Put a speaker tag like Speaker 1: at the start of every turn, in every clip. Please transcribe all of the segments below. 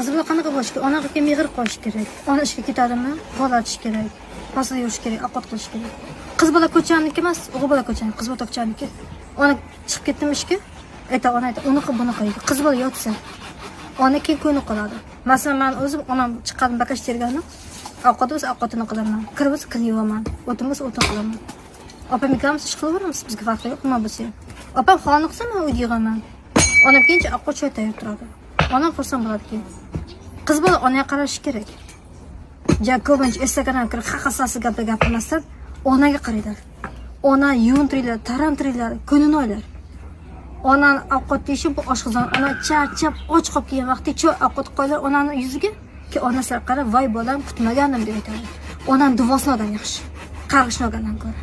Speaker 1: Qiz bola qanaqa bo'lishi kerak? Onaga mehr qo'yish kerak. Ona ishga ketadimi? Bola atish kerak. Pasta yurish kerak, ovqat qilish kerak. Qiz bola ko'chaniki emas, o'g'il bola ko'chaniki, qiz bola tokchaniki. Ona chiqib ketdimi ishga? Ona aytadi, unaqa bunaqa deydi. Qiz bola yotsa, ona keyin ko'ni qoladi. Masalan, men o'zim onam chiqqan bakash tergani, ovqat o'z ovqatini qilaman. Kirib o'z kir yuvaman. O'timiz o'tin qilaman. Opam ikkalamiz ish qilaveramiz, bizga farqi yo'q, nima bo'lsa ham. Opam xona qilsa, men uyda yig'aman. Onam keyincha ovqat choy tayyor turadi. Onam xursand bo'ladi keyin. Qiz bola onaga qarashi kerak. Ko'pincha Instagramga kirib haqasasi gapirmasdan onaga qaraydilar. Ona yuvintiringlar, tarantiringlar, ko'nini oylar. Onani ovqat yeyishi bu oshqozon. Ona charchab, och qolib kelgan vaqtda choy ovqat qo'ylar onaning yuziga, ki onasi qarab, "Voy bolam, kutmagandim" deb aytadi. Onaning duosini olgan yaxshi. Qarg'ishni olgandan ko'ra.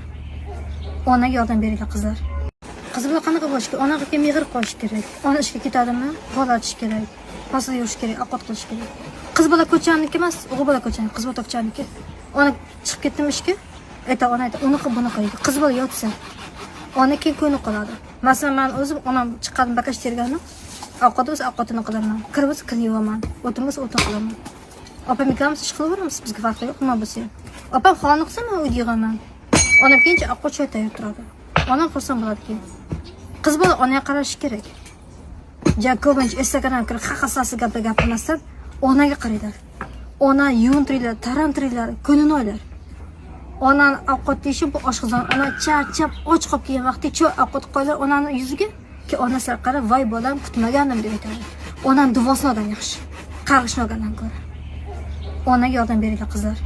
Speaker 1: Onaga yordam beringlar qizlar. Qiz bola qanaqa bo'lishi kerak? Onaga mehr qo'yish kerak. Ona ishga ketadimi? Bola atish kerak. Pasta yurish kerak, ovqat qilish kerak. Qiz bola ko'chaniki emas, o'g'il bola ko'chaniki, qiz bola tokchaniki. Ona chiqib ketdimi ishga? Ona aytadi, unaqa bunaqa deydi. Qiz bola yotsa, ona keyin ko'ni qoladi. Masalan, men o'zim onam chiqqan bakash tergani, ovqat o'z ovqatini qilaman. Kirib o'z kir yuvaman. O'timiz o'tin qilaman. Opam ikkalamiz ish qilaveramiz, bizga farqi yo'q, nima bo'lsa ham. Opam xona qilsa, men uyda yig'aman. Onam keyincha ovqat choy tayyor turadi. Onam xursand bo'ladi keyin. Qiz bola onaga qarashi kerak. Ko'pincha Instagramga kirib haqasasi gapirmasdan onaga qaraydilar. Ona yuvintiringlar, tarantiringlar, ko'nini oylar. Onani ovqat yeyishi bu oshqozon. Ona charchab, och qolib kelgan vaqtda choy ovqat qo'ylar onaning yuziga, ki onasi qarab, "Voy bolam, kutmagandim" deb aytadi. Onaning duosini olgan yaxshi. Qarg'ishni olgandan ko'ra. Onaga yordam beringlar qizlar.